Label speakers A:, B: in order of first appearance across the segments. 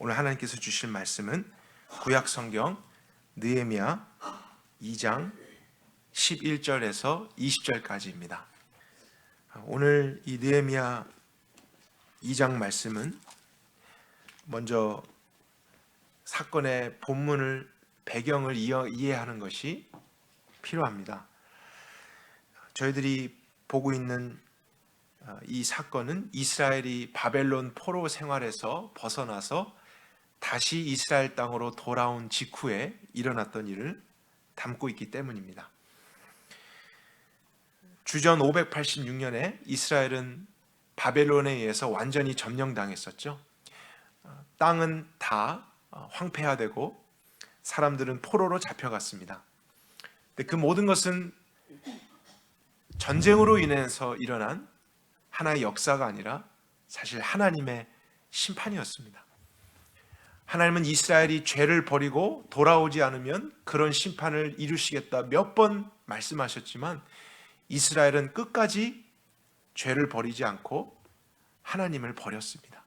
A: 오늘 하나님께서 주실 말씀은 구약 성경 느헤미야 2장 11절에서 20절까지입니다. 오늘 이 느헤미야 2장 말씀은 먼저 사건의 본문을 배경을 이해하는 것이 필요합니다. 저희들이 보고 있는 이 사건은 이스라엘이 바벨론 포로 생활에서 벗어나서 다시 이스라엘 땅으로 돌아온 직후에 일어났던 일을 담고 있기 때문입니다. 주전 586년에 이스라엘은 바벨론에 의해서 완전히 점령당했었죠. 땅은 다 황폐화되고 사람들은 포로로 잡혀갔습니다. 근데 그 모든 것은 전쟁으로 인해서 일어난 하나의 역사가 아니라 사실 하나님의 심판이었습니다. 하나님은 이스라엘이 죄를 버리고 돌아오지 않으면 그런 심판을 이루시겠다 몇 번 말씀하셨지만 이스라엘은 끝까지 죄를 버리지 않고 하나님을 버렸습니다.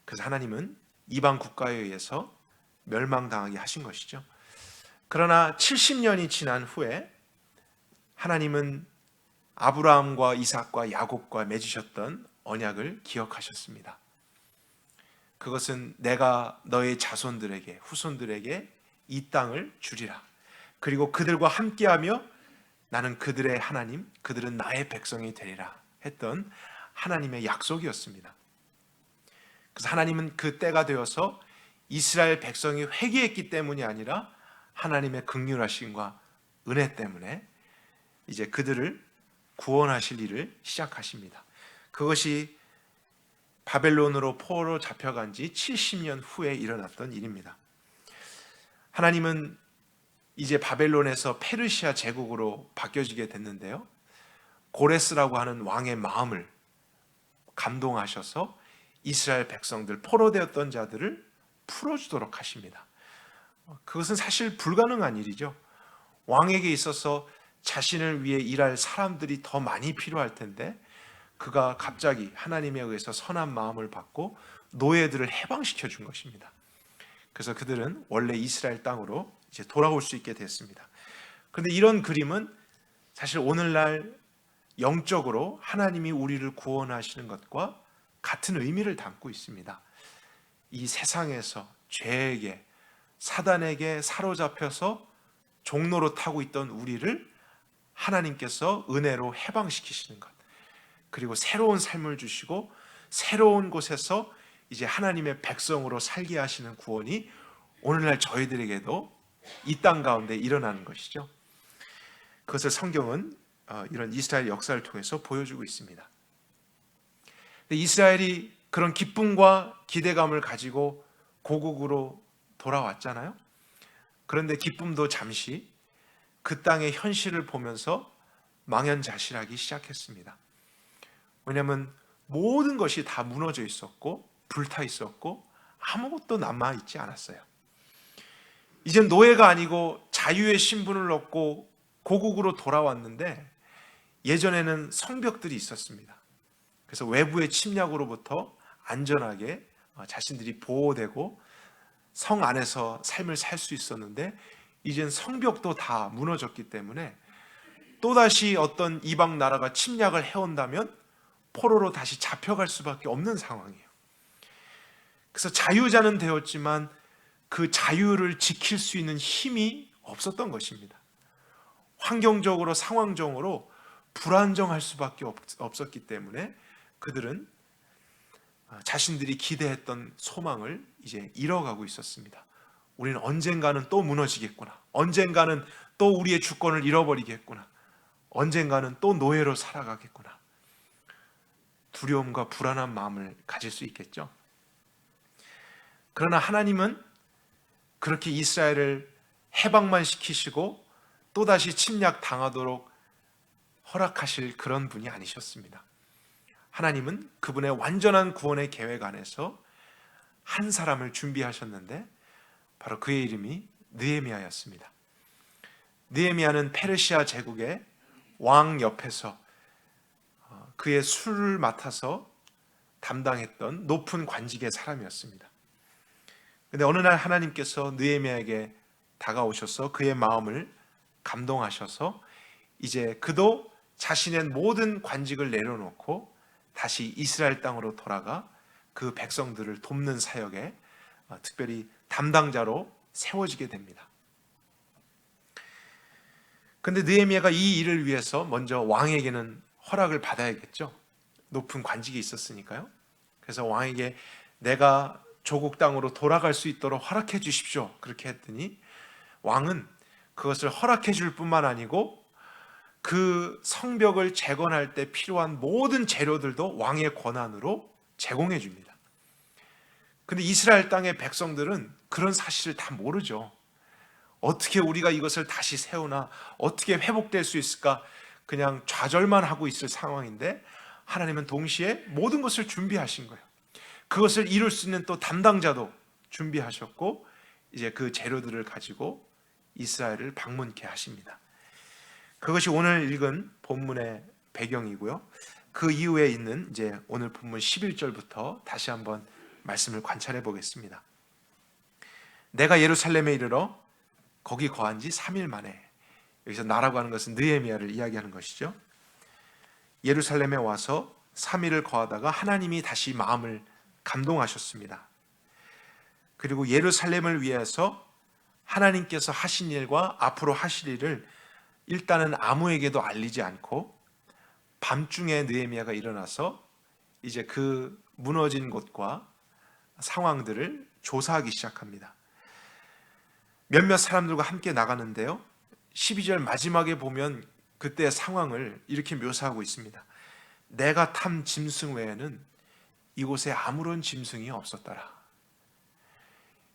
A: 그래서 하나님은 이방 국가에 의해서 멸망당하게 하신 것이죠. 그러나 70년이 지난 후에 하나님은 아브라함과 이삭과 야곱과 맺으셨던 언약을 기억하셨습니다. 그것은 내가 너의 자손들에게 후손들에게 이 땅을 주리라. 그리고 그들과 함께하며 나는 그들의 하나님, 그들은 나의 백성이 되리라 했던 하나님의 약속이었습니다. 그래서 하나님은 그 때가 되어서 이스라엘 백성이 회개했기 때문이 아니라 하나님의 긍휼하심과 은혜 때문에 이제 그들을 구원하실 일을 시작하십니다. 그것이 바벨론으로 포로 잡혀간 지 70년 후에 일어났던 일입니다. 하나님은 이제 바벨론에서 페르시아 제국으로 바뀌어지게 됐는데요. 고레스라고 하는 왕의 마음을 감동하셔서 이스라엘 백성들, 포로되었던 자들을 풀어주도록 하십니다. 그것은 사실 불가능한 일이죠. 왕에게 있어서 자신을 위해 일할 사람들이 더 많이 필요할 텐데 그가 갑자기 하나님에 의해서 선한 마음을 받고 노예들을 해방시켜 준 것입니다. 그래서 그들은 원래 이스라엘 땅으로 이제 돌아올 수 있게 됐습니다. 그런데 이런 그림은 사실 오늘날 영적으로 하나님이 우리를 구원하시는 것과 같은 의미를 담고 있습니다. 이 세상에서 죄에게 사단에게 사로잡혀서 종로로 타고 있던 우리를 하나님께서 은혜로 해방시키시는 것, 그리고 새로운 삶을 주시고 새로운 곳에서 이제 하나님의 백성으로 살게 하시는 구원이 오늘날 저희들에게도 이 땅 가운데 일어나는 것이죠. 그것을 성경은 이런 이스라엘 역사를 통해서 보여주고 있습니다. 이스라엘이 그런 기쁨과 기대감을 가지고 고국으로 돌아왔잖아요. 그런데 기쁨도 잠시 그 땅의 현실을 보면서 망연자실하기 시작했습니다. 왜냐하면 모든 것이 다 무너져 있었고 불타 있었고 아무것도 남아있지 않았어요. 이젠 노예가 아니고 자유의 신분을 얻고 고국으로 돌아왔는데 예전에는 성벽들이 있었습니다. 그래서 외부의 침략으로부터 안전하게 자신들이 보호되고 성 안에서 삶을 살 수 있었는데 이젠 성벽도 다 무너졌기 때문에 또다시 어떤 이방 나라가 침략을 해온다면 포로로 다시 잡혀갈 수밖에 없는 상황이에요. 그래서 자유자는 되었지만 그 자유를 지킬 수 있는 힘이 없었던 것입니다. 환경적으로 상황적으로 불안정할 수밖에 없었기 때문에 그들은 자신들이 기대했던 소망을 이제 잃어가고 있었습니다. 우리는 언젠가는 또 무너지겠구나. 언젠가는 또 우리의 주권을 잃어버리겠구나. 언젠가는 또 노예로 살아가겠구나. 두려움과 불안한 마음을 가질 수 있겠죠. 그러나 하나님은 그렇게 이스라엘을 해방만 시키시고 또다시 침략 당하도록 허락하실 그런 분이 아니셨습니다. 하나님은 그분의 완전한 구원의 계획 안에서 한 사람을 준비하셨는데 바로 그의 이름이 느헤미야였습니다. 느헤미야는 페르시아 제국의 왕 옆에서 그의 술을 맡아서 담당했던 높은 관직의 사람이었습니다. 근데 어느 날 하나님께서 느헤미야에게 다가오셔서 그의 마음을 감동하셔서 이제 그도 자신의 모든 관직을 내려놓고 다시 이스라엘 땅으로 돌아가 그 백성들을 돕는 사역에 특별히 담당자로 세워지게 됩니다. 근데 느헤미야가 이 일을 위해서 먼저 왕에게는 허락을 받아야겠죠. 높은 관직이 있었으니까요. 그래서 왕에게 내가 조국 땅으로 돌아갈 수 있도록 허락해 주십시오. 그렇게 했더니 왕은 그것을 허락해 줄 뿐만 아니고 그 성벽을 재건할 때 필요한 모든 재료들도 왕의 권한으로 제공해 줍니다. 근데 이스라엘 땅의 백성들은 그런 사실을 다 모르죠. 어떻게 우리가 이것을 다시 세우나, 어떻게 회복될 수 있을까, 그냥 좌절만 하고 있을 상황인데 하나님은 동시에 모든 것을 준비하신 거예요. 그것을 이룰 수 있는 또 담당자도 준비하셨고 이제 그 재료들을 가지고 이스라엘을 방문케 하십니다. 그것이 오늘 읽은 본문의 배경이고요. 그 이후에 있는 이제 오늘 본문 11절부터 다시 한번 말씀을 관찰해 보겠습니다. 내가 예루살렘에 이르러 거기 거한 지 3일 만에, 여기서 나라고 하는 것은 느헤미야를 이야기하는 것이죠. 예루살렘에 와서 3일을 거하다가 하나님이 다시 마음을 감동하셨습니다. 그리고 예루살렘을 위해서 하나님께서 하신 일과 앞으로 하실 일을 일단은 아무에게도 알리지 않고 밤중에 느헤미야가 일어나서 이제 그 무너진 곳과 상황들을 조사하기 시작합니다. 몇몇 사람들과 함께 나가는데요, 12절 마지막에 보면 그때의 상황을 이렇게 묘사하고 있습니다. 내가 탄 짐승 외에는 이곳에 아무런 짐승이 없었더라.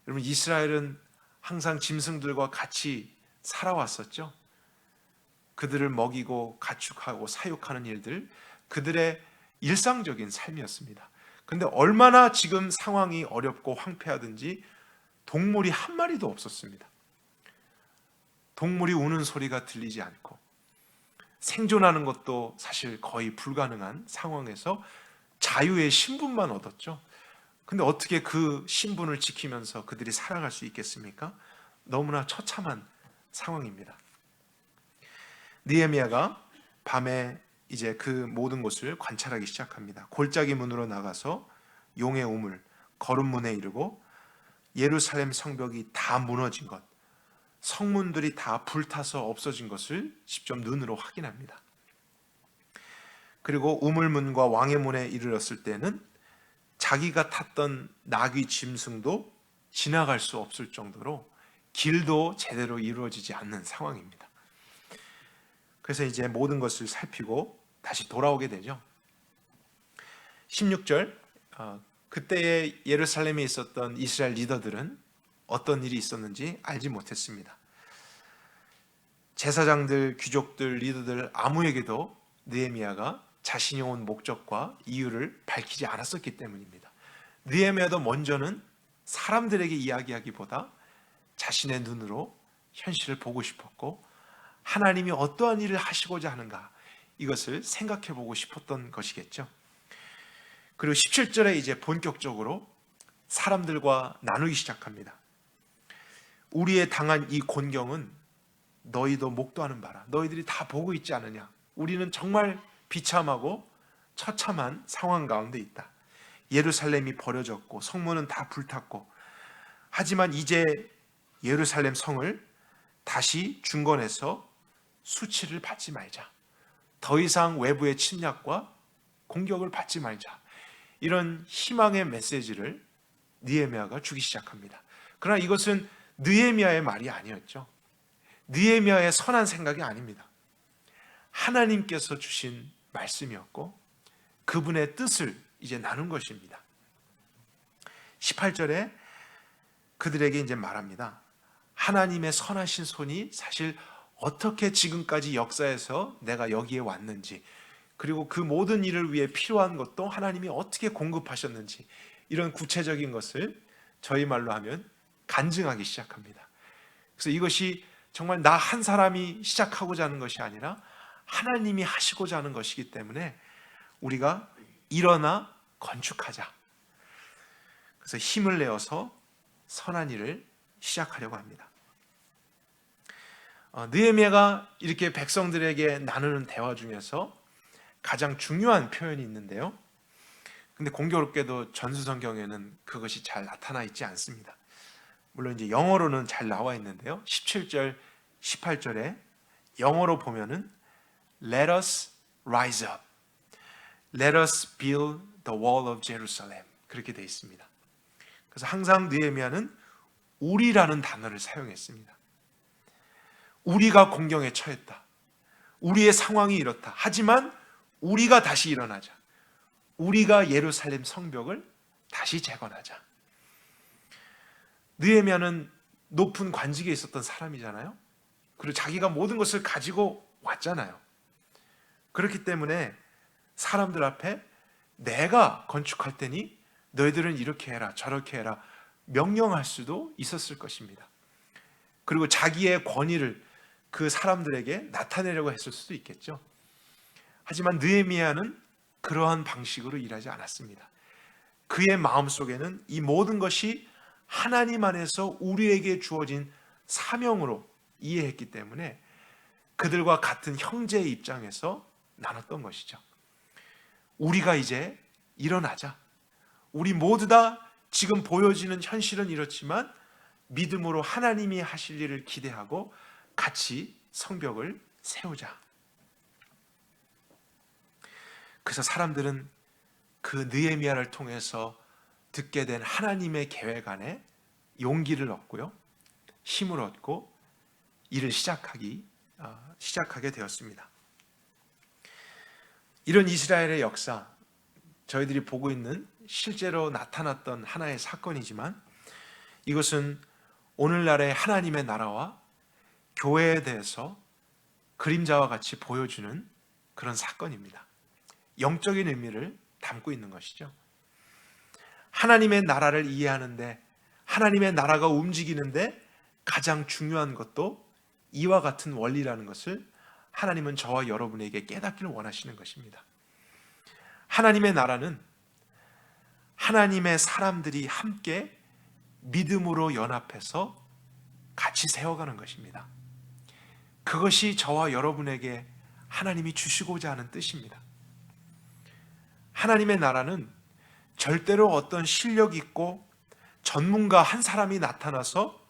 A: 여러분, 이스라엘은 항상 짐승들과 같이 살아왔었죠. 그들을 먹이고 가축하고 사육하는 일들, 그들의 일상적인 삶이었습니다. 그런데 얼마나 지금 상황이 어렵고 황폐하든지 동물이 한 마리도 없었습니다. 동물이 우는 소리가 들리지 않고 생존하는 것도 사실 거의 불가능한 상황에서 자유의 신분만 얻었죠. 근데 어떻게 그 신분을 지키면서 그들이 살아갈 수 있겠습니까? 너무나 처참한 상황입니다. 느헤미야가 밤에 이제 그 모든 곳을 관찰하기 시작합니다. 골짜기 문으로 나가서 용의 우물, 거름문에 이르고 예루살렘 성벽이 다 무너진 것, 성문들이 다 불타서 없어진 것을 직접 눈으로 확인합니다. 그리고 우물문과 왕의 문에 이르렀을 때는 자기가 탔던 나귀 짐승도 지나갈 수 없을 정도로 길도 제대로 이루어지지 않는 상황입니다. 그래서 이제 모든 것을 살피고 다시 돌아오게 되죠. 16절, 그때의 예루살렘에 있었던 이스라엘 리더들은 어떤 일이 있었는지 알지 못했습니다. 제사장들, 귀족들, 리더들 아무에게도 느헤미야가 자신이 온 목적과 이유를 밝히지 않았었기 때문입니다. 느헤미야도 먼저는 사람들에게 이야기하기보다 자신의 눈으로 현실을 보고 싶었고 하나님이 어떠한 일을 하시고자 하는가, 이것을 생각해 보고 싶었던 것이겠죠. 그리고 17절에 이제 본격적으로 사람들과 나누기 시작합니다. 우리의 당한 이 곤경은 너희도 목도하는 바라. 너희들이 다 보고 있지 않느냐. 우리는 정말 비참하고 처참한 상황 가운데 있다. 예루살렘이 버려졌고 성문은 다 불탔고, 하지만 이제 예루살렘 성을 다시 중건해서 수치를 받지 말자. 더 이상 외부의 침략과 공격을 받지 말자. 이런 희망의 메시지를 느헤미야가 주기 시작합니다. 그러나 이것은 느헤미야의 말이 아니었죠. 느헤미야의 선한 생각이 아닙니다. 하나님께서 주신 말씀이었고 그분의 뜻을 이제 나눈 것입니다. 18절에 그들에게 이제 말합니다. 하나님의 선하신 손이 사실 어떻게 지금까지 역사에서 내가 여기에 왔는지, 그리고 그 모든 일을 위해 필요한 것도 하나님이 어떻게 공급하셨는지, 이런 구체적인 것을 저희 말로 하면 간증하기 시작합니다. 그래서 이것이 정말 나 한 사람이 시작하고자 하는 것이 아니라 하나님이 하시고자 하는 것이기 때문에 우리가 일어나 건축하자. 그래서 힘을 내어서 선한 일을 시작하려고 합니다. 느헤미야가 이렇게 백성들에게 나누는 대화 중에서 가장 중요한 표현이 있는데요. 근데 공교롭게도 전수성경에는 그것이 잘 나타나 있지 않습니다. 물론 이제 영어로는 잘 나와 있는데요. 17절, 18절에 영어로 보면은 Let us rise up. Let us build the wall of Jerusalem. 그렇게 되어 있습니다. 그래서 항상 느헤미야는 우리라는 단어를 사용했습니다. 우리가 공경에 처했다. 우리의 상황이 이렇다. 하지만 우리가 다시 일어나자. 우리가 예루살렘 성벽을 다시 재건하자. 느헤미야는 높은 관직에 있었던 사람이잖아요. 그리고 자기가 모든 것을 가지고 왔잖아요. 그렇기 때문에 사람들 앞에 내가 건축할 테니 너희들은 이렇게 해라 저렇게 해라 명령할 수도 있었을 것입니다. 그리고 자기의 권위를 그 사람들에게 나타내려고 했을 수도 있겠죠. 하지만 느헤미야는 그러한 방식으로 일하지 않았습니다. 그의 마음속에는 이 모든 것이 하나님 안에서 우리에게 주어진 사명으로 이해했기 때문에 그들과 같은 형제의 입장에서 나눴던 것이죠. 우리가 이제 일어나자. 우리 모두 다 지금 보여지는 현실은 이렇지만 믿음으로 하나님이 하실 일을 기대하고 같이 성벽을 세우자. 그래서 사람들은 그 느헤미야를 통해서 듣게 된 하나님의 계획 안에 용기를 얻고요, 힘을 얻고 일을 시작하게 되었습니다. 이런 이스라엘의 역사, 저희들이 보고 있는 실제로 나타났던 하나의 사건이지만 이것은 오늘날의 하나님의 나라와 교회에 대해서 그림자와 같이 보여주는 그런 사건입니다. 영적인 의미를 담고 있는 것이죠. 하나님의 나라를 이해하는데, 하나님의 나라가 움직이는데 가장 중요한 것도 이와 같은 원리라는 것을 하나님은 저와 여러분에게 깨닫기를 원하시는 것입니다. 하나님의 나라는 하나님의 사람들이 함께 믿음으로 연합해서 같이 세워가는 것입니다. 그것이 저와 여러분에게 하나님이 주시고자 하는 뜻입니다. 하나님의 나라는 절대로 어떤 실력 있고 전문가 한 사람이 나타나서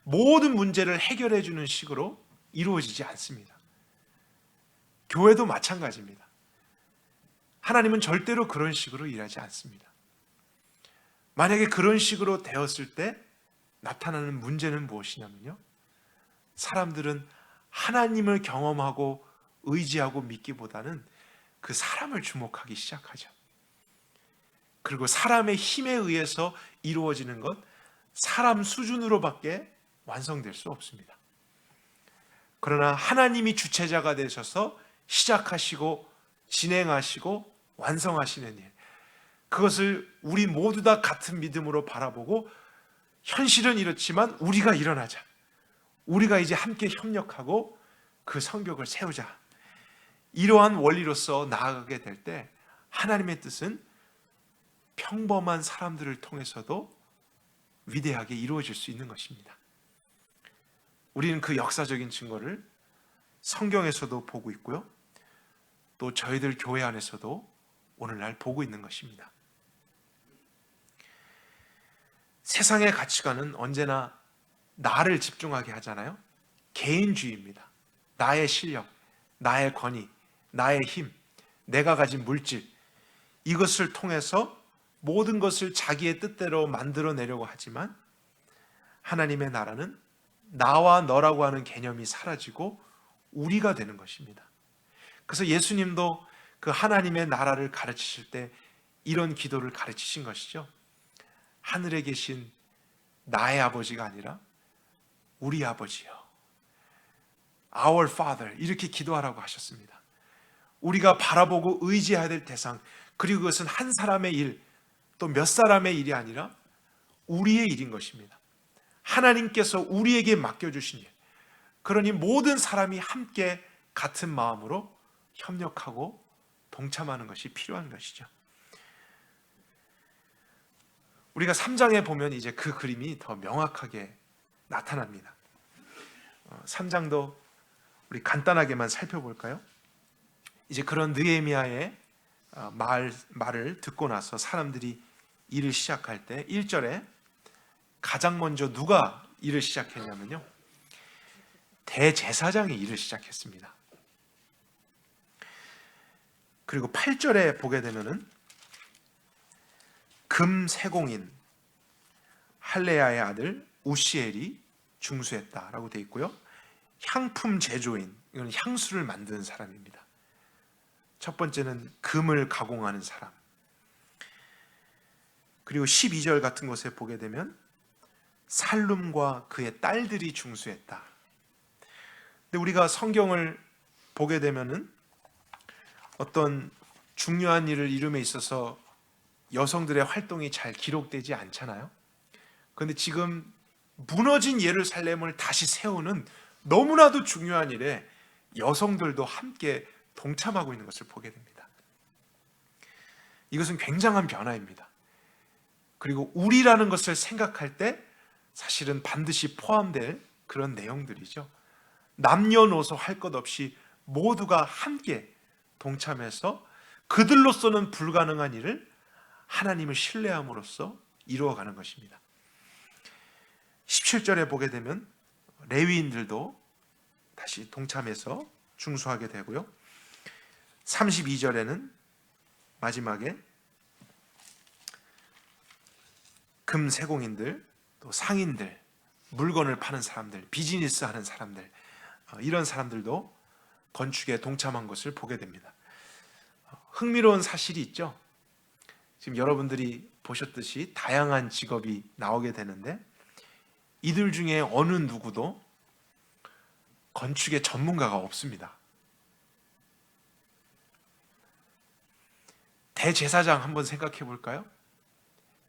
A: 모든 문제를 해결해 주는 식으로 이루어지지 않습니다. 교회도 마찬가지입니다. 하나님은 절대로 그런 식으로 일하지 않습니다. 만약에 그런 식으로 되었을 때 나타나는 문제는 무엇이냐면요, 사람들은 하나님을 경험하고 의지하고 믿기보다는 그 사람을 주목하기 시작하죠. 그리고 사람의 힘에 의해서 이루어지는 것, 사람 수준으로밖에 완성될 수 없습니다. 그러나 하나님이 주체자가 되셔서 시작하시고 진행하시고 완성하시는 일, 그것을 우리 모두 다 같은 믿음으로 바라보고 현실은 이렇지만 우리가 일어나자. 우리가 이제 함께 협력하고 그 성벽을 세우자. 이러한 원리로서 나아가게 될 때 하나님의 뜻은 평범한 사람들을 통해서도 위대하게 이루어질 수 있는 것입니다. 우리는 그 역사적인 증거를 성경에서도 보고 있고요, 또 저희들 교회 안에서도 오늘날 보고 있는 것입니다. 세상의 가치관은 언제나 나를 집중하게 하잖아요. 개인주의입니다. 나의 실력, 나의 권위, 나의 힘, 내가 가진 물질, 이것을 통해서 모든 것을 자기의 뜻대로 만들어내려고 하지만 하나님의 나라는 나와 너라고 하는 개념이 사라지고 우리가 되는 것입니다. 그래서 예수님도 그 하나님의 나라를 가르치실 때 이런 기도를 가르치신 것이죠. 하늘에 계신 나의 아버지가 아니라 우리 아버지요, Our Father, 이렇게 기도하라고 하셨습니다. 우리가 바라보고 의지해야 될 대상, 그리고 그것은 한 사람의 일, 또 몇 사람의 일이 아니라 우리의 일인 것입니다. 하나님께서 우리에게 맡겨주신 일, 그러니 모든 사람이 함께 같은 마음으로 협력하고 동참하는 것이 필요한 것이죠. 우리가 3장에 보면 이제 그 그림이 더 명확하게 나타납니다. 3장도 우리 간단하게만 살펴볼까요? 이제 그런 느헤미야의 말을 듣고 나서 사람들이 일을 시작할 때 1절에 가장 먼저 누가 일을 시작했냐면요, 대제사장이 일을 시작했습니다. 그리고 8절에 보게 되면은 금세공인 할레야의 아들 우시엘이 중수했다라고 되어 있고요. 향품 제조인, 이건 향수를 만드는 사람입니다. 첫 번째는 금을 가공하는 사람. 그리고 12절 같은 것에 보게 되면 살룸과 그의 딸들이 중수했다. 근데 우리가 성경을 보게 되면은 어떤 중요한 일을 이룸에 있어서 여성들의 활동이 잘 기록되지 않잖아요. 그런데 지금 무너진 예루살렘을 다시 세우는 너무나도 중요한 일에 여성들도 함께 동참하고 있는 것을 보게 됩니다. 이것은 굉장한 변화입니다. 그리고 우리라는 것을 생각할 때 사실은 반드시 포함될 그런 내용들이죠. 남녀노소 할 것 없이 모두가 함께 동참해서 그들로서는 불가능한 일을 하나님을 신뢰함으로써 이루어가는 것입니다. 17절에 보게 되면 레위인들도 다시 동참해서 중수하게 되고요. 32절에는 마지막에 금세공인들, 또 상인들, 물건을 파는 사람들, 비즈니스 하는 사람들, 이런 사람들도 건축에 동참한 것을 보게 됩니다. 흥미로운 사실이 있죠. 지금 여러분들이 보셨듯이 다양한 직업이 나오게 되는데 이들 중에 어느 누구도 건축의 전문가가 없습니다. 대제사장 한번 생각해 볼까요?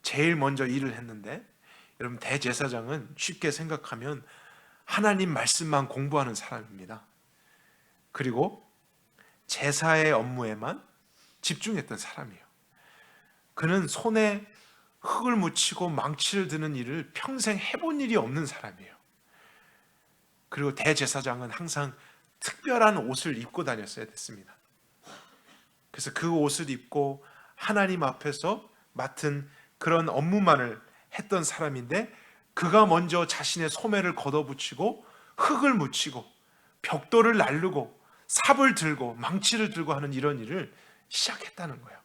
A: 제일 먼저 일을 했는데, 여러분, 대제사장은 쉽게 생각하면 하나님 말씀만 공부하는 사람입니다. 그리고 제사의 업무에만 집중했던 사람이에요. 그는 손에 흙을 묻히고 망치를 드는 일을 평생 해본 일이 없는 사람이에요. 그리고 대제사장은 항상 특별한 옷을 입고 다녔어야 됐습니다. 그래서 그 옷을 입고 하나님 앞에서 맡은 그런 업무만을 했던 사람인데, 그가 먼저 자신의 소매를 걷어붙이고 흙을 묻히고 벽돌을 날르고 삽을 들고 망치를 들고 하는 이런 일을 시작했다는 거예요.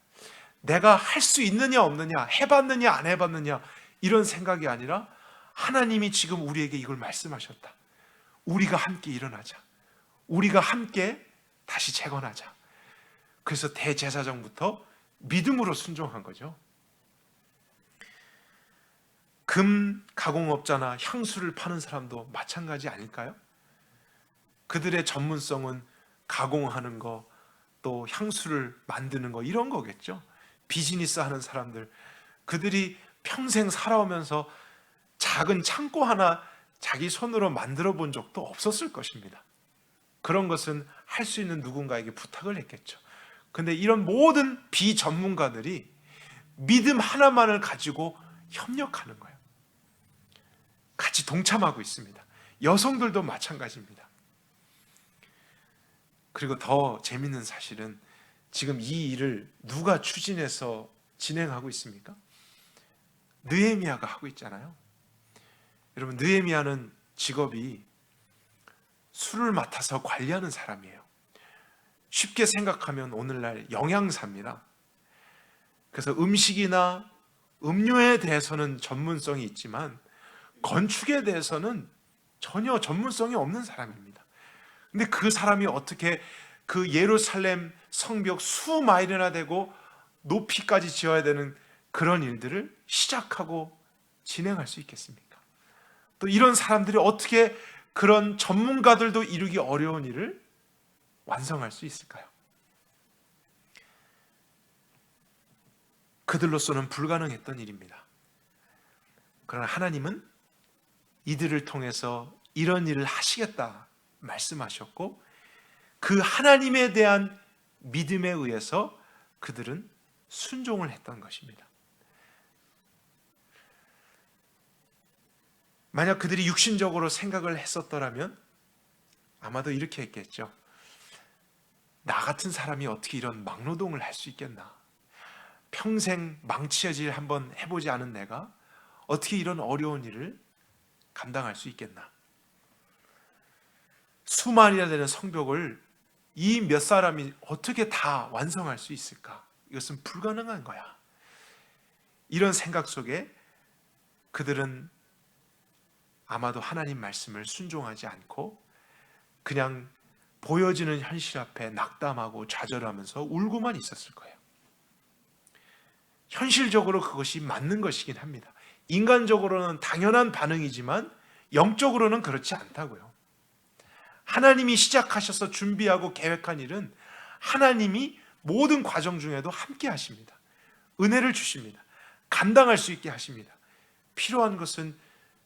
A: 내가 할 수 있느냐 없느냐, 해봤느냐 안 해봤느냐, 이런 생각이 아니라 하나님이 지금 우리에게 이걸 말씀하셨다. 우리가 함께 일어나자. 우리가 함께 다시 재건하자. 그래서 대제사장부터 믿음으로 순종한 거죠. 금 가공업자나 향수를 파는 사람도 마찬가지 아닐까요? 그들의 전문성은 가공하는 거, 또 향수를 만드는 거, 이런 거겠죠. 비즈니스 하는 사람들, 그들이 평생 살아오면서 작은 창고 하나 자기 손으로 만들어 본 적도 없었을 것입니다. 그런 것은 할 수 있는 누군가에게 부탁을 했겠죠. 근데 이런 모든 비전문가들이 믿음 하나만을 가지고 협력하는 거예요. 같이 동참하고 있습니다. 여성들도 마찬가지입니다. 그리고 더 재밌는 사실은 지금 이 일을 누가 추진해서 진행하고 있습니까? 느헤미야가 하고 있잖아요. 여러분, 느헤미야는 직업이 술을 맡아서 관리하는 사람이에요. 쉽게 생각하면 오늘날 영양사입니다. 그래서 음식이나 음료에 대해서는 전문성이 있지만 건축에 대해서는 전혀 전문성이 없는 사람입니다. 근데 그 사람이 어떻게 그 예루살렘 성벽 수마일이나 되고 높이까지 지어야 되는 그런 일들을 시작하고 진행할 수 있겠습니까? 또 이런 사람들이 어떻게 그런 전문가들도 이루기 어려운 일을 완성할 수 있을까요? 그들로서는 불가능했던 일입니다. 그러나 하나님은 이들을 통해서 이런 일을 하시겠다 말씀하셨고, 그 하나님에 대한 믿음에 의해서 그들은 순종을 했던 것입니다. 만약 그들이 육신적으로 생각을 했었더라면 아마도 이렇게 했겠죠. 나 같은 사람이 어떻게 이런 막노동을 할 수 있겠나? 평생 망치질 한번 해보지 않은 내가 어떻게 이런 어려운 일을 감당할 수 있겠나? 수만이나 되는 성벽을 이 몇 사람이 어떻게 다 완성할 수 있을까? 이것은 불가능한 거야. 이런 생각 속에 그들은 아마도 하나님 말씀을 순종하지 않고 그냥 보여지는 현실 앞에 낙담하고 좌절하면서 울고만 있었을 거예요. 현실적으로 그것이 맞는 것이긴 합니다. 인간적으로는 당연한 반응이지만 영적으로는 그렇지 않다고요. 하나님이 시작하셔서 준비하고 계획한 일은 하나님이 모든 과정 중에도 함께 하십니다. 은혜를 주십니다. 감당할 수 있게 하십니다. 필요한 것은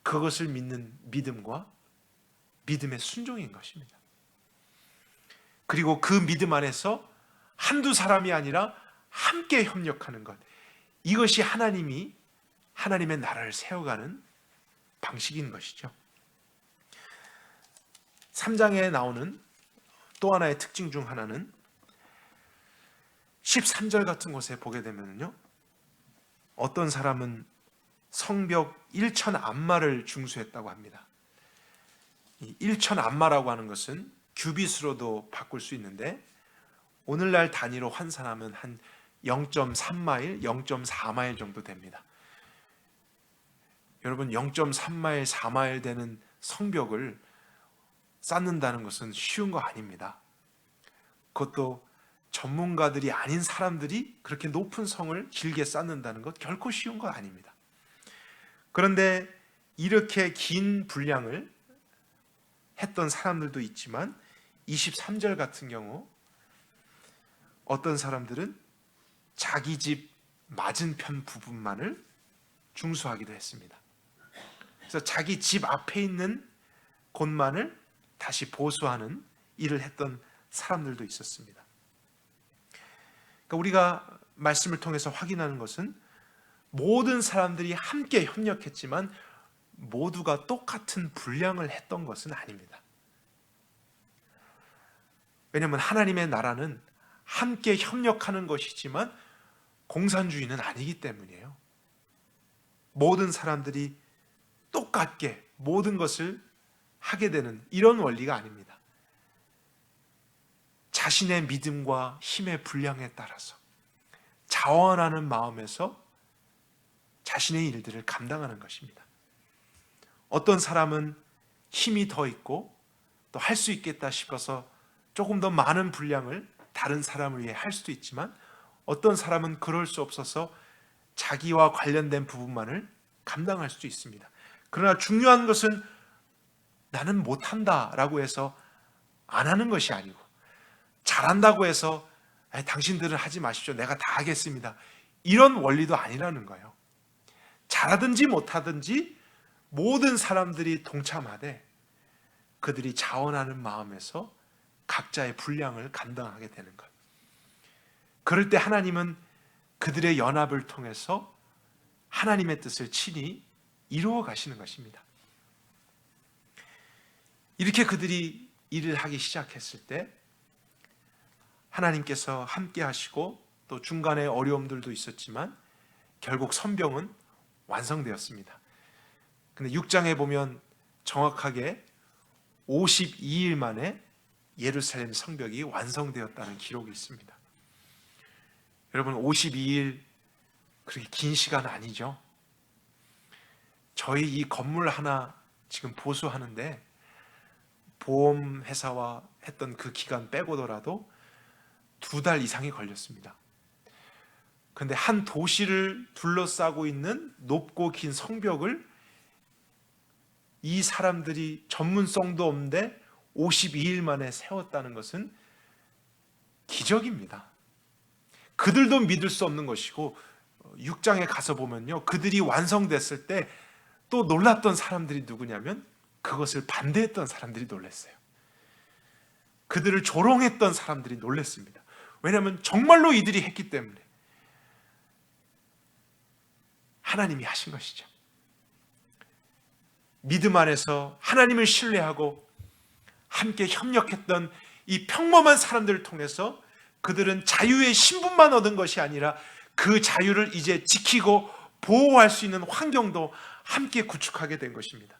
A: 그것을 믿는 믿음과 믿음의 순종인 것입니다. 그리고 그 믿음 안에서 한두 사람이 아니라 함께 협력하는 것, 이것이 하나님이 하나님의 나라를 세워가는 방식인 것이죠. 3장에 나오는 또 하나의 특징 중 하나는 13절 같은 곳에 보게 되면요, 어떤 사람은 성벽 1천 암마를 중수했다고 합니다. 이 1천 암마라고 하는 것은 규빗으로도 바꿀 수 있는데 오늘날 단위로 환산하면 한 0.3마일, 0.4마일 정도 됩니다. 여러분, 0.3마일, 4마일 되는 성벽을 쌓는다는 것은 쉬운 거 아닙니다. 그것도 전문가들이 아닌 사람들이 그렇게 높은 성을 길게 쌓는다는 것 결코 쉬운 거 아닙니다. 그런데 이렇게 긴 분량을 했던 사람들도 있지만 23절 같은 경우 어떤 사람들은 자기 집 맞은편 부분만을 중수하기도 했습니다. 그래서 자기 집 앞에 있는 곳만을 다시 보수하는 일을 했던 사람들도 있었습니다. 그러니까 우리가 말씀을 통해서 확인하는 것은 모든 사람들이 함께 협력했지만 모두가 똑같은 분량을 했던 것은 아닙니다. 왜냐하면 하나님의 나라는 함께 협력하는 것이지만 공산주의는 아니기 때문이에요. 모든 사람들이 똑같게 모든 것을 하게 되는 이런 원리가 아닙니다. 자신의 믿음과 힘의 분량에 따라서 자원하는 마음에서 자신의 일들을 감당하는 것입니다. 어떤 사람은 힘이 더 있고 또 할 수 있겠다 싶어서 조금 더 많은 분량을 다른 사람을 위해 할 수도 있지만 어떤 사람은 그럴 수 없어서 자기와 관련된 부분만을 감당할 수도 있습니다. 그러나 중요한 것은 나는 못한다라고 해서 안 하는 것이 아니고 잘한다고 해서 당신들은 하지 마십시오. 내가 다 하겠습니다. 이런 원리도 아니라는 거예요. 잘하든지 못하든지 모든 사람들이 동참하되 그들이 자원하는 마음에서 각자의 분량을 감당하게 되는 것. 그럴 때 하나님은 그들의 연합을 통해서 하나님의 뜻을 친히 이루어 가시는 것입니다. 이렇게 그들이 일을 하기 시작했을 때 하나님께서 함께 하시고 또 중간에 어려움들도 있었지만 결국 성벽은 완성되었습니다. 근데 6장에 보면 정확하게 52일 만에 예루살렘 성벽이 완성되었다는 기록이 있습니다. 여러분, 52일 그렇게 긴 시간 아니죠? 저희 이 건물 하나 지금 보수하는데 보험회사와 했던 그 기간 빼고더라도 2달 이상이 걸렸습니다. 그런데 한 도시를 둘러싸고 있는 높고 긴 성벽을 이 사람들이 전문성도 없는데 52일 만에 세웠다는 것은 기적입니다. 그들도 믿을 수 없는 것이고 6장에 가서 보면요, 그들이 완성됐을 때 또 놀랐던 사람들이 누구냐면 그것을 반대했던 사람들이 놀랐어요. 그들을 조롱했던 사람들이 놀랐습니다. 왜냐하면 정말로 이들이 했기 때문에 하나님이 하신 것이죠. 믿음 안에서 하나님을 신뢰하고 함께 협력했던 이 평범한 사람들을 통해서 그들은 자유의 신분만 얻은 것이 아니라 그 자유를 이제 지키고 보호할 수 있는 환경도 함께 구축하게 된 것입니다.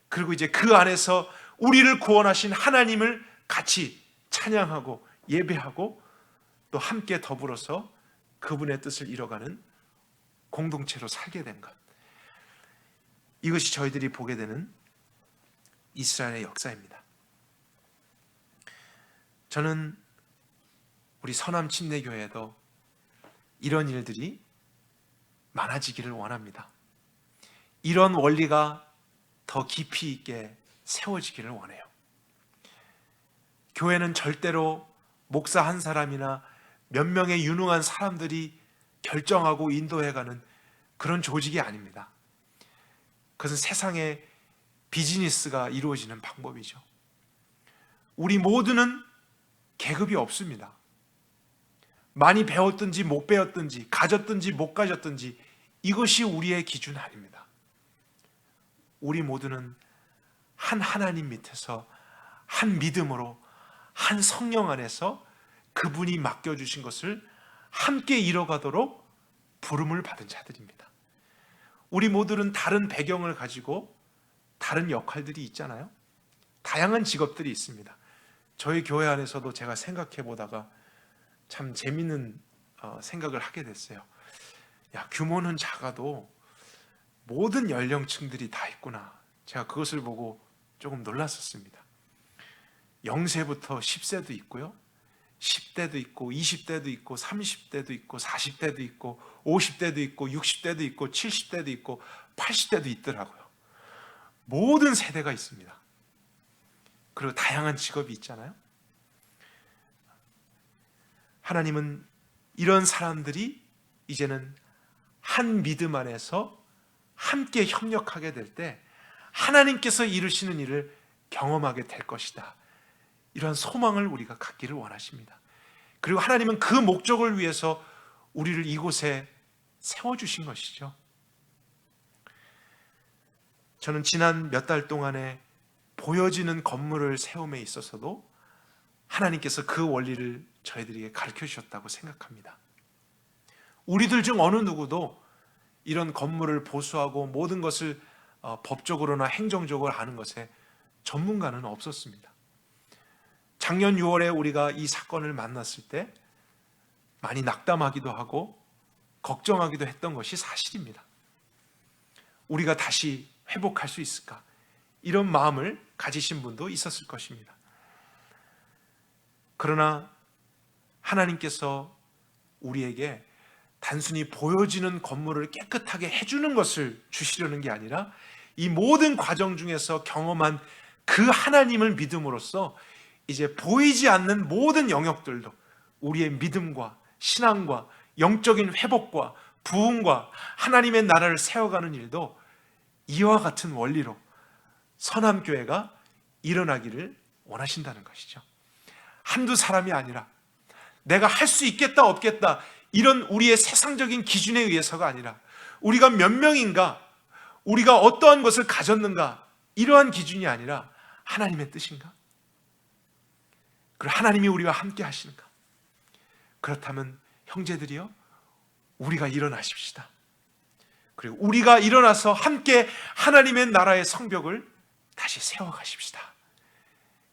A: 그리고 이제 그 안에서 우리를 구원하신 하나님을 같이 찬양하고 예배하고 또 함께 더불어서 그분의 뜻을 이뤄가는 공동체로 살게 된 것. 이것이 저희들이 보게 되는 이스라엘의 역사입니다. 저는 우리 서남 침례교회도 이런 일들이 많아지기를 원합니다. 이런 원리가 더 깊이 있게 세워지기를 원해요. 교회는 절대로 목사 한 사람이나 몇 명의 유능한 사람들이 결정하고 인도해가는 그런 조직이 아닙니다. 그것은 세상의 비즈니스가 이루어지는 방법이죠. 우리 모두는 계급이 없습니다. 많이 배웠든지 못 배웠든지 가졌든지 못 가졌든지 이것이 우리의 기준 아닙니다. 우리 모두는 한 하나님 밑에서 한 믿음으로 한 성령 안에서 그분이 맡겨주신 것을 함께 이뤄가도록 부름을 받은 자들입니다. 우리 모두는 다른 배경을 가지고 다른 역할들이 있잖아요. 다양한 직업들이 있습니다. 저희 교회 안에서도 제가 생각해 보다가 참 재밌는 생각을 하게 됐어요. 야, 규모는 작아도 모든 연령층들이 다 있구나. 제가 그것을 보고 조금 놀랐었습니다. 0세부터 10세도 있고요, 10대도 있고 20대도 있고 30대도 있고 40대도 있고 50대도 있고 60대도 있고 70대도 있고 80대도 있더라고요. 모든 세대가 있습니다. 그리고 다양한 직업이 있잖아요. 하나님은 이런 사람들이 이제는 한 믿음 안에서 함께 협력하게 될 때 하나님께서 이루시는 일을 경험하게 될 것이다. 이런 소망을 우리가 갖기를 원하십니다. 그리고 하나님은 그 목적을 위해서 우리를 이곳에 세워주신 것이죠. 저는 지난 몇 달 동안에 보여지는 건물을 세움에 있어서도 하나님께서 그 원리를 저희들에게 가르쳐 주셨다고 생각합니다. 우리들 중 어느 누구도 이런 건물을 보수하고 모든 것을 법적으로나 행정적으로 아는 것에 전문가는 없었습니다. 작년 6월에 우리가 이 사건을 만났을 때 많이 낙담하기도 하고 걱정하기도 했던 것이 사실입니다. 우리가 다시 회복할 수 있을까? 이런 마음을 가지신 분도 있었을 것입니다. 그러나 하나님께서 우리에게 단순히 보여지는 건물을 깨끗하게 해주는 것을 주시려는 게 아니라 이 모든 과정 중에서 경험한 그 하나님을 믿음으로써 이제 보이지 않는 모든 영역들도 우리의 믿음과 신앙과 영적인 회복과 부흥과 하나님의 나라를 세워가는 일도 이와 같은 원리로 서남교회가 일어나기를 원하신다는 것이죠. 한두 사람이 아니라 내가 할 수 있겠다 없겠다 이런 우리의 세상적인 기준에 의해서가 아니라 우리가 몇 명인가, 우리가 어떠한 것을 가졌는가 이러한 기준이 아니라 하나님의 뜻인가? 그리고 하나님이 우리와 함께 하시는가? 그렇다면 형제들이여, 우리가 일어나십시다. 그리고 우리가 일어나서 함께 하나님의 나라의 성벽을 다시 세워가십시다.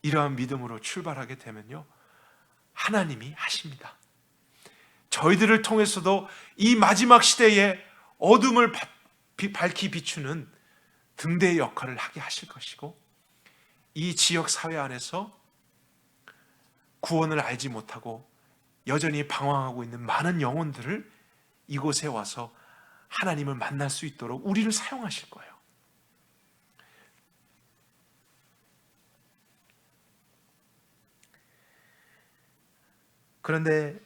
A: 이러한 믿음으로 출발하게 되면요, 하나님이 하십니다. 저희들을 통해서도 이 마지막 시대에 어둠을 밝히 비추는 등대의 역할을 하게 하실 것이고, 이 지역 사회 안에서 구원을 알지 못하고 여전히 방황하고 있는 많은 영혼들을 이곳에 와서 하나님을 만날 수 있도록 우리를 사용하실 거예요. 그런데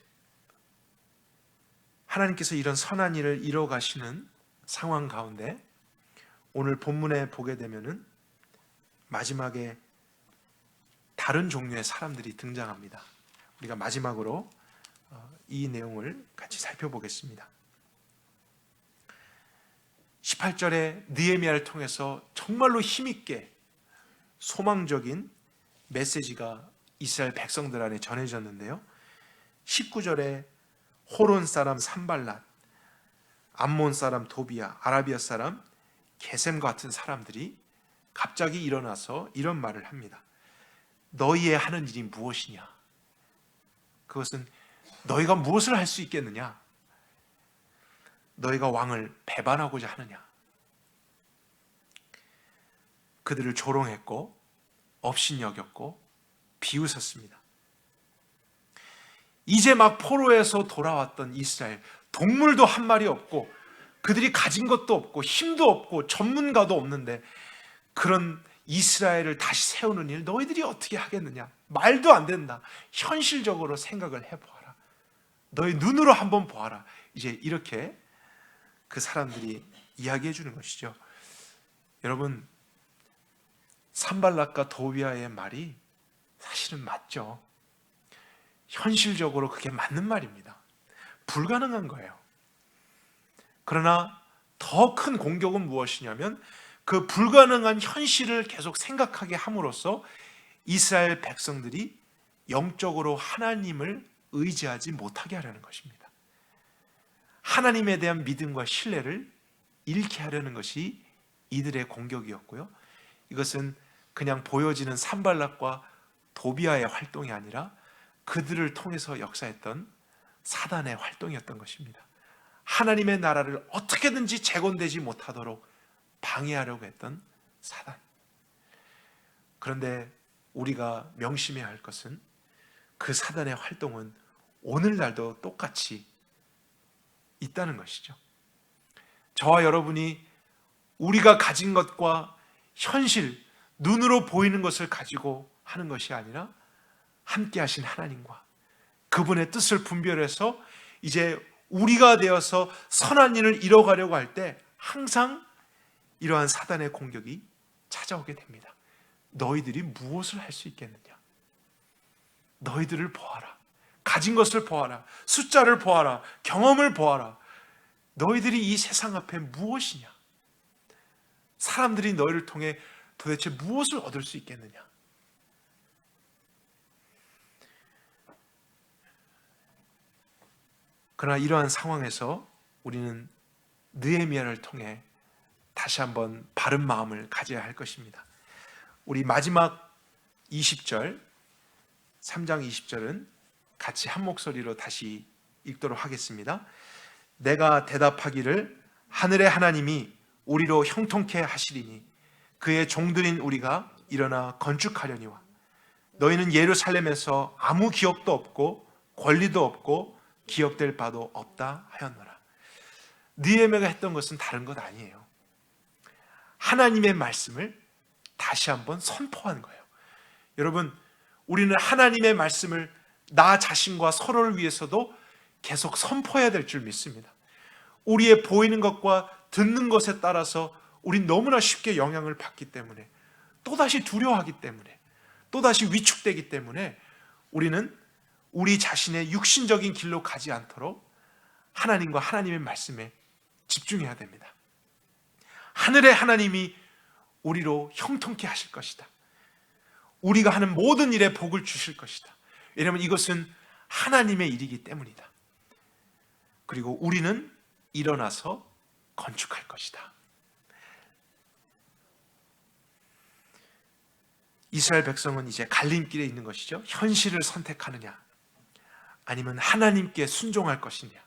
A: 하나님께서 이런 선한 일을 이뤄 가시는 상황 가운데 오늘 본문에 보게 되면은 마지막에 다른 종류의 사람들이 등장합니다. 우리가 마지막으로 이 내용을 같이 살펴보겠습니다. 18절에 느헤미야를 통해서 정말로 힘있게 소망적인 메시지가 이스라엘 백성들 안에 전해졌는데요. 19절에 호론 사람 산발랏, 암몬 사람 도비야, 아라비아 사람 게셈 같은 사람들이 갑자기 일어나서 이런 말을 합니다. 너희의 하는 일이 무엇이냐? 그것은 너희가 무엇을 할 수 있겠느냐? 너희가 왕을 배반하고자 하느냐? 그들을 조롱했고 업신여겼고 비웃었습니다. 이제 막 포로에서 돌아왔던 이스라엘, 동물도 한 마리 없고 그들이 가진 것도 없고 힘도 없고 전문가도 없는데 그런 이스라엘을 다시 세우는 일 너희들이 어떻게 하겠느냐? 말도 안 된다. 현실적으로 생각을 해보아라. 너희 눈으로 한번 보아라. 이제 이렇게 그 사람들이 이야기해 주는 것이죠. 여러분, 산발락과 도비아의 말이 사실은 맞죠. 현실적으로 그게 맞는 말입니다. 불가능한 거예요. 그러나 더 큰 공격은 무엇이냐면 그 불가능한 현실을 계속 생각하게 함으로써 이스라엘 백성들이 영적으로 하나님을 의지하지 못하게 하려는 것입니다. 하나님에 대한 믿음과 신뢰를 잃게 하려는 것이 이들의 공격이었고요. 이것은 그냥 보여지는 산발락과 도비아의 활동이 아니라 그들을 통해서 역사했던 사단의 활동이었던 것입니다. 하나님의 나라를 어떻게든지 재건되지 못하도록 방해하려고 했던 사단. 그런데 우리가 명심해야 할 것은 그 사단의 활동은 오늘날도 똑같이 있다는 것이죠. 저와 여러분이 우리가 가진 것과 현실, 눈으로 보이는 것을 가지고 하는 것이 아니라 함께 하신 하나님과 그분의 뜻을 분별해서 이제 우리가 되어서 선한 일을 이뤄가려고 할 때 항상 이러한 사단의 공격이 찾아오게 됩니다. 너희들이 무엇을 할 수 있겠느냐? 너희들을 보아라. 가진 것을 보아라. 숫자를 보아라. 경험을 보아라. 너희들이 이 세상 앞에 무엇이냐? 사람들이 너희를 통해 도대체 무엇을 얻을 수 있겠느냐? 그러나 이러한 상황에서 우리는 느헤미야를 통해 다시 한번 바른 마음을 가져야 할 것입니다. 우리 마지막 20절, 3장 20절은 같이 한 목소리로 다시 읽도록 하겠습니다. 내가 대답하기를 하늘의 하나님이 우리로 형통케 하시리니 그의 종들인 우리가 일어나 건축하려니와 너희는 예루살렘에서 아무 기업도 없고 권리도 없고 기억될 바도 없다 하였노라. 느헤미야가 했던 것은 다른 것 아니에요. 하나님의 말씀을 다시 한번 선포한 거예요. 여러분, 우리는 하나님의 말씀을 나 자신과 서로를 위해서도 계속 선포해야 될 줄 믿습니다. 우리의 보이는 것과 듣는 것에 따라서 우린 너무나 쉽게 영향을 받기 때문에, 또다시 두려워하기 때문에, 또다시 위축되기 때문에 우리는 우리 자신의 육신적인 길로 가지 않도록 하나님과 하나님의 말씀에 집중해야 됩니다. 하늘의 하나님이 우리로 형통케 하실 것이다. 우리가 하는 모든 일에 복을 주실 것이다. 왜냐하면 이것은 하나님의 일이기 때문이다. 그리고 우리는 일어나서 건축할 것이다. 이스라엘 백성은 이제 갈림길에 있는 것이죠. 현실을 선택하느냐 아니면 하나님께 순종할 것이냐.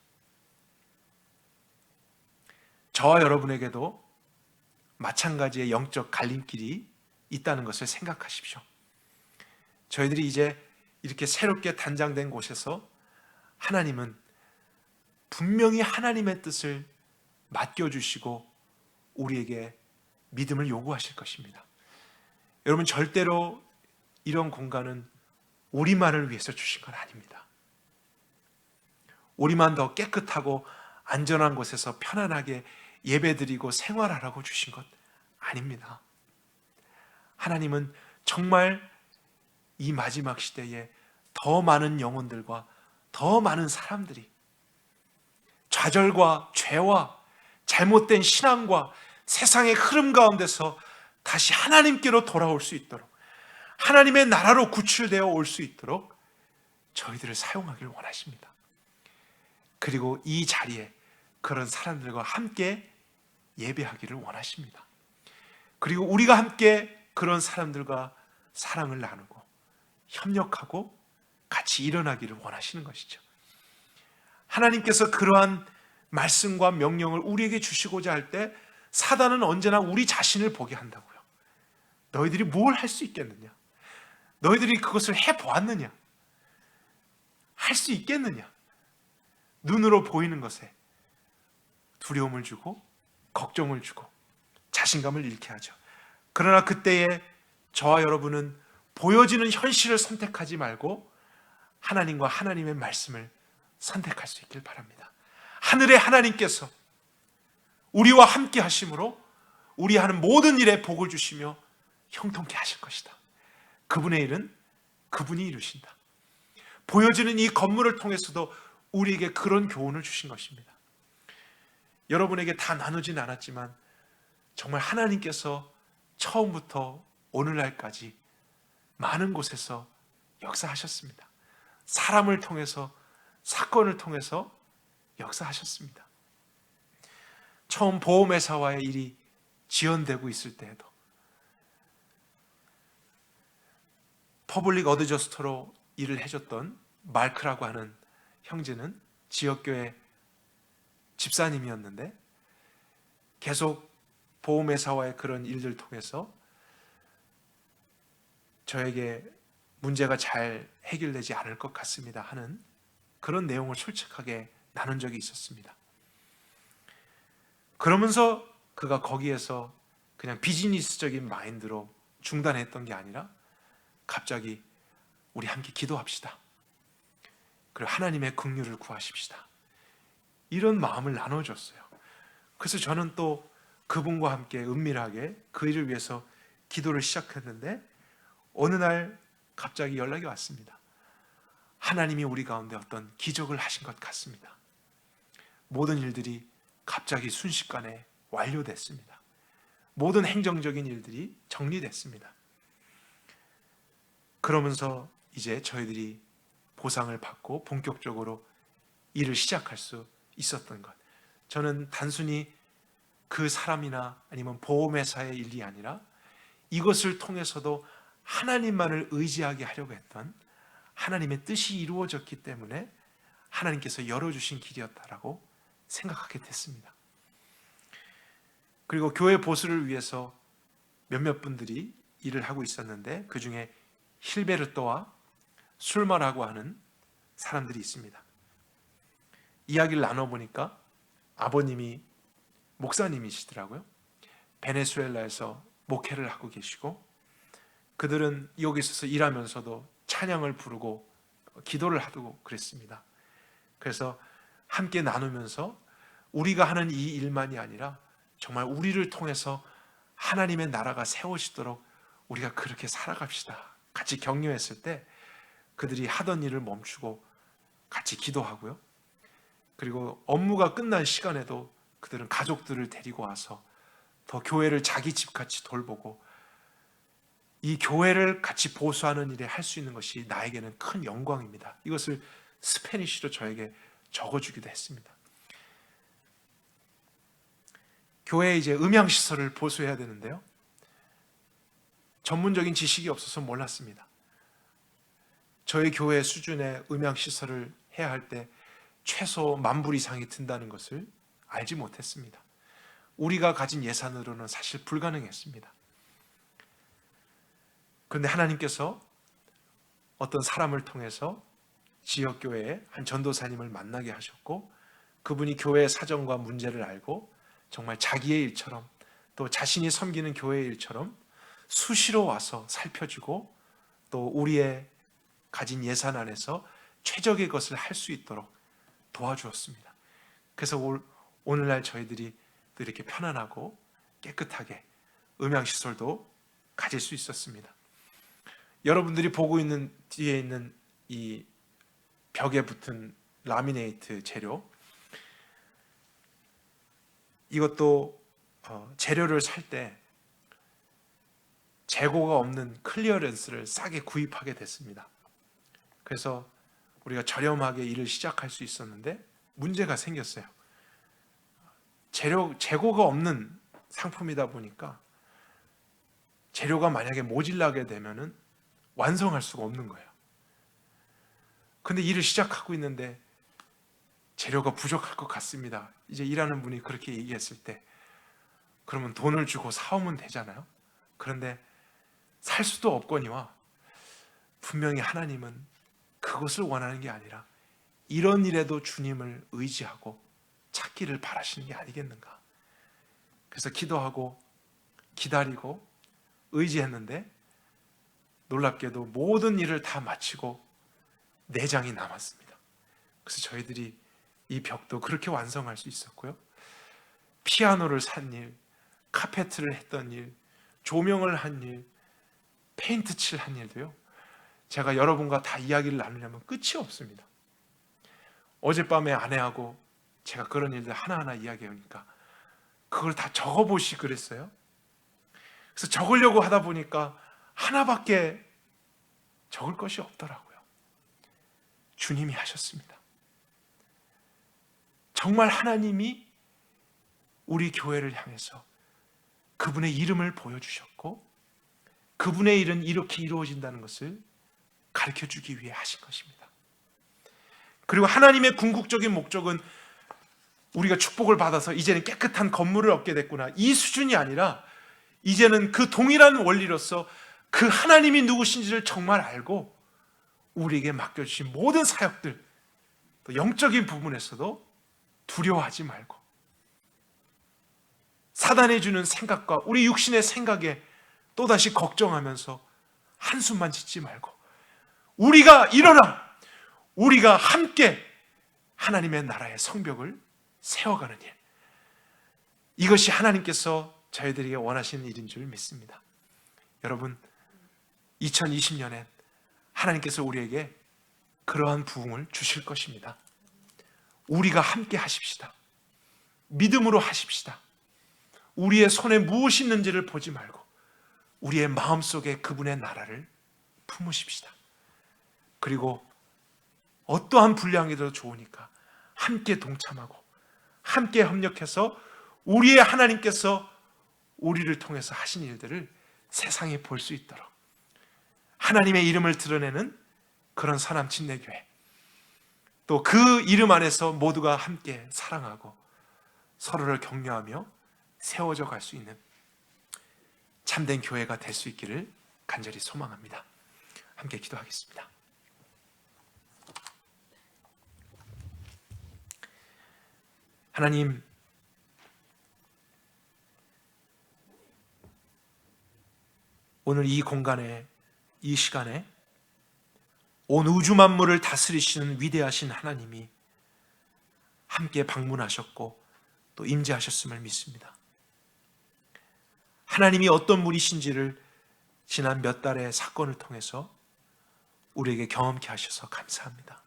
A: 저와 여러분에게도 마찬가지의 영적 갈림길이 있다는 것을 생각하십시오. 저희들이 이제 이렇게 새롭게 단장된 곳에서 하나님은 분명히 하나님의 뜻을 맡겨주시고 우리에게 믿음을 요구하실 것입니다. 여러분, 절대로 이런 공간은 우리만을 위해서 주신 건 아닙니다. 우리만 더 깨끗하고 안전한 곳에서 편안하게 예배드리고 생활하라고 주신 것 아닙니다. 하나님은 정말 이 마지막 시대에 더 많은 영혼들과 더 많은 사람들이 좌절과 죄와 잘못된 신앙과 세상의 흐름 가운데서 다시 하나님께로 돌아올 수 있도록, 하나님의 나라로 구출되어 올 수 있도록 저희들을 사용하기를 원하십니다. 그리고 이 자리에 그런 사람들과 함께 예배하기를 원하십니다. 그리고 우리가 함께 그런 사람들과 사랑을 나누고 협력하고 같이 일어나기를 원하시는 것이죠. 하나님께서 그러한 말씀과 명령을 우리에게 주시고자 할 때 사단은 언제나 우리 자신을 보게 한다고요. 너희들이 뭘 할 수 있겠느냐? 너희들이 그것을 해보았느냐? 할 수 있겠느냐? 눈으로 보이는 것에 두려움을 주고 걱정을 주고 자신감을 잃게 하죠. 그러나 그때에 저와 여러분은 보여지는 현실을 선택하지 말고 하나님과 하나님의 말씀을 선택할 수 있길 바랍니다. 하늘의 하나님께서 우리와 함께 하심으로 우리 하는 모든 일에 복을 주시며 형통케 하실 것이다. 그분의 일은 그분이 이루신다. 보여지는 이 건물을 통해서도 우리에게 그런 교훈을 주신 것입니다. 여러분에게 다 나누진 않았지만 정말 하나님께서 처음부터 오늘날까지 많은 곳에서 역사하셨습니다. 사람을 통해서, 사건을 통해서 역사하셨습니다. 처음 보험회사와의 일이 지연되고 있을 때에도 퍼블릭 어드저스터로 일을 해줬던 마크라고 하는 형제는 지역교회 집사님이었는데 계속 보험회사와의 그런 일들 통해서 저에게 문제가 잘 해결되지 않을 것 같습니다 하는 그런 내용을 솔직하게 나눈 적이 있었습니다. 그러면서 그가 거기에서 그냥 비즈니스적인 마인드로 중단했던 게 아니라 갑자기 우리 함께 기도합시다. 그리고 하나님의 긍휼을 구하십시다. 이런 마음을 나눠줬어요. 그래서 저는 또 그분과 함께 은밀하게 그 일을 위해서 기도를 시작했는데 어느 날 갑자기 연락이 왔습니다. 하나님이 우리 가운데 어떤 기적을 하신 것 같습니다. 모든 일들이 갑자기 순식간에 완료됐습니다. 모든 행정적인 일들이 정리됐습니다. 그러면서 이제 저희들이 보상을 받고 본격적으로 일을 시작할 수 있었던 것. 저는 단순히 그 사람이나 아니면 보험회사의 일이 아니라 이것을 통해서도 하나님만을 의지하게 하려고 했던 하나님의 뜻이 이루어졌기 때문에 하나님께서 열어주신 길이었다라고 생각하게 됐습니다. 그리고 교회 보수를 위해서 몇몇 분들이 일을 하고 있었는데 그 중에 힐베르토와 술마라고 하는 사람들이 있습니다. 이야기를 나눠보니까 아버님이 목사님이시더라고요. 베네수엘라에서 목회를 하고 계시고 그들은 여기 있어서 일하면서도 찬양을 부르고 기도를 하고 그랬습니다. 그래서 함께 나누면서 우리가 하는 이 일만이 아니라 정말 우리를 통해서 하나님의 나라가 세워지도록 우리가 그렇게 살아갑시다. 같이 격려했을 때 그들이 하던 일을 멈추고 같이 기도하고요. 그리고 업무가 끝난 시간에도 그들은 가족들을 데리고 와서 더 교회를 자기 집같이 돌보고 이 교회를 같이 보수하는 일에 할 수 있는 것이 나에게는 큰 영광입니다. 이것을 스페니쉬로 저에게 적어주기도 했습니다. 교회에 이제 음향시설을 보수해야 되는데요. 전문적인 지식이 없어서 몰랐습니다. 저희 교회 수준의 음향시설을 해야 할 때 최소 10,000불 이상이 든다는 것을 알지 못했습니다. 우리가 가진 예산으로는 사실 불가능했습니다. 그런데 하나님께서 어떤 사람을 통해서 지역교회의 한 전도사님을 만나게 하셨고 그분이 교회의 사정과 문제를 알고 정말 자기의 일처럼 또 자신이 섬기는 교회의 일처럼 수시로 와서 살펴주고 또 우리의 가진 예산 안에서 최적의 것을 할 수 있도록 도와주었습니다. 그래서 오늘날 저희들이 또 이렇게 편안하고 깨끗하게 음향시설도 가질 수 있었습니다. 여러분들이 보고 있는 뒤에 있는 이 벽에 붙은 라미네이트 재료, 이것도 재료를 살 때 재고가 없는 클리어런스를 싸게 구입하게 됐습니다. 그래서 우리가 저렴하게 일을 시작할 수 있었는데 문제가 생겼어요. 재고가 없는 상품이다 보니까 재료가 만약에 모질라게 되면은 완성할 수가 없는 거예요. 근데 일을 시작하고 있는데 재료가 부족할 것 같습니다. 이제 일하는 분이 그렇게 얘기했을 때 그러면 돈을 주고 사오면 되잖아요. 그런데 살 수도 없거니와 분명히 하나님은 그것을 원하는 게 아니라 이런 일에도 주님을 의지하고 찾기를 바라시는 게 아니겠는가. 그래서 기도하고 기다리고 의지했는데 놀랍게도 모든 일을 다 마치고 4장이 남았습니다. 그래서 저희들이 이 벽도 그렇게 완성할 수 있었고요. 피아노를 산 일, 카페트를 했던 일, 조명을 한 일, 페인트 칠 한 일도요. 제가 여러분과 다 이야기를 나누려면 끝이 없습니다. 어젯밤에 아내하고 제가 그런 일들 하나하나 이야기하니까 그걸 다 적어보시 그랬어요. 그래서 적으려고 하다 보니까 하나밖에 적을 것이 없더라고요. 주님이 하셨습니다. 정말 하나님이 우리 교회를 향해서 그분의 이름을 보여주셨고 그분의 일은 이렇게 이루어진다는 것을 가르쳐주기 위해 하신 것입니다. 그리고 하나님의 궁극적인 목적은 우리가 축복을 받아서 이제는 깨끗한 건물을 얻게 됐구나, 이 수준이 아니라 이제는 그 동일한 원리로서 그 하나님이 누구신지를 정말 알고 우리에게 맡겨주신 모든 사역들, 또 영적인 부분에서도 두려워하지 말고 사단이 주는 생각과 우리 육신의 생각에 또다시 걱정하면서 한숨만 짓지 말고 우리가 일어나 우리가 함께 하나님의 나라의 성벽을 세워가는 일, 이것이 하나님께서 저희들에게 원하시는 일인 줄 믿습니다. 여러분, 2020년엔 하나님께서 우리에게 그러한 부흥을 주실 것입니다. 우리가 함께 하십시다. 믿음으로 하십시다. 우리의 손에 무엇이 있는지를 보지 말고 우리의 마음속에 그분의 나라를 품으십시다. 그리고 어떠한 분량이라도 좋으니까 함께 동참하고 함께 협력해서 우리의 하나님께서 우리를 통해서 하신 일들을 세상에 볼 수 있도록 하나님의 이름을 드러내는 그런 사람 침례교회, 또 그 이름 안에서 모두가 함께 사랑하고 서로를 격려하며 세워져 갈 수 있는 참된 교회가 될 수 있기를 간절히 소망합니다. 함께 기도하겠습니다. 하나님, 오늘 이 공간에, 이 시간에 온 우주 만물을 다스리시는 위대하신 하나님이 함께 방문하셨고 또 임재하셨음을 믿습니다. 하나님이 어떤 분이신지를 지난 몇 달의 사건을 통해서 우리에게 경험케 하셔서 감사합니다.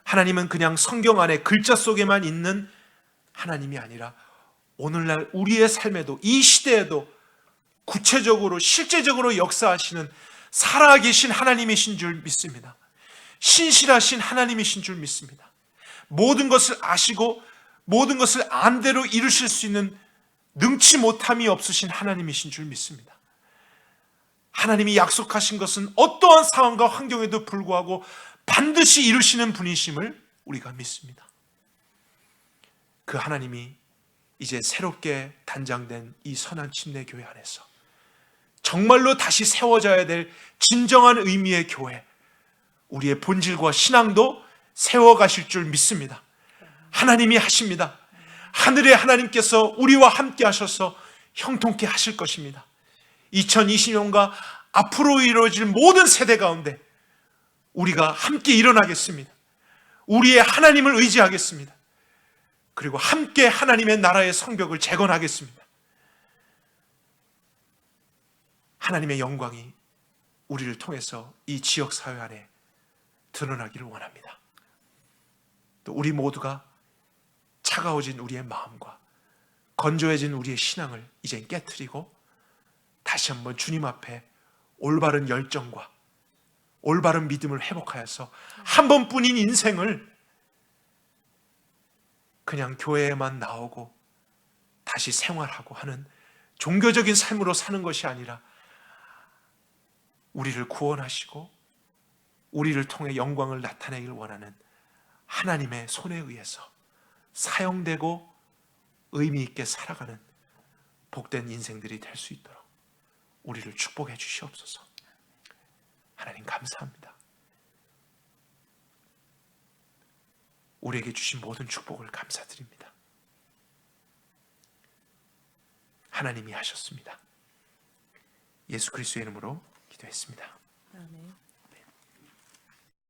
A: 하나님은 그냥 성경 안에 글자 속에만 있는 하나님이 아니라 오늘날 우리의 삶에도, 이 시대에도 구체적으로 실제적으로 역사하시는 살아계신 하나님이신 줄 믿습니다. 신실하신 하나님이신 줄 믿습니다. 모든 것을 아시고 모든 것을 안대로 이루실 수 있는 능치 못함이 없으신 하나님이신 줄 믿습니다. 하나님이 약속하신 것은 어떠한 상황과 환경에도 불구하고 반드시 이루시는 분이심을 우리가 믿습니다. 그 하나님이 이제 새롭게 단장된 이 선한 침례교회 안에서 정말로 다시 세워져야 될 진정한 의미의 교회, 우리의 본질과 신앙도 세워가실 줄 믿습니다. 하나님이 하십니다. 하늘의 하나님께서 우리와 함께 하셔서 형통케 하실 것입니다. 2020년과 앞으로 이루어질 모든 세대 가운데 우리가 함께 일어나겠습니다. 우리의 하나님을 의지하겠습니다. 그리고 함께 하나님의 나라의 성벽을 재건하겠습니다. 하나님의 영광이 우리를 통해서 이 지역사회 안에 드러나기를 원합니다. 또 우리 모두가 차가워진 우리의 마음과 건조해진 우리의 신앙을 이젠 깨트리고 다시 한번 주님 앞에 올바른 열정과 올바른 믿음을 회복하여서 한 번뿐인 인생을 그냥 교회에만 나오고 다시 생활하고 하는 종교적인 삶으로 사는 것이 아니라 우리를 구원하시고 우리를 통해 영광을 나타내길 원하는 하나님의 손에 의해서 사용되고 의미 있게 살아가는 복된 인생들이 될 수 있도록 우리를 축복해 주시옵소서. 하나님 감사합니다. 우리에게 주신 모든 축복을 감사드립니다. 하나님이 하셨습니다. 예수 그리스도의 이름으로 기도했습니다.
B: 아멘.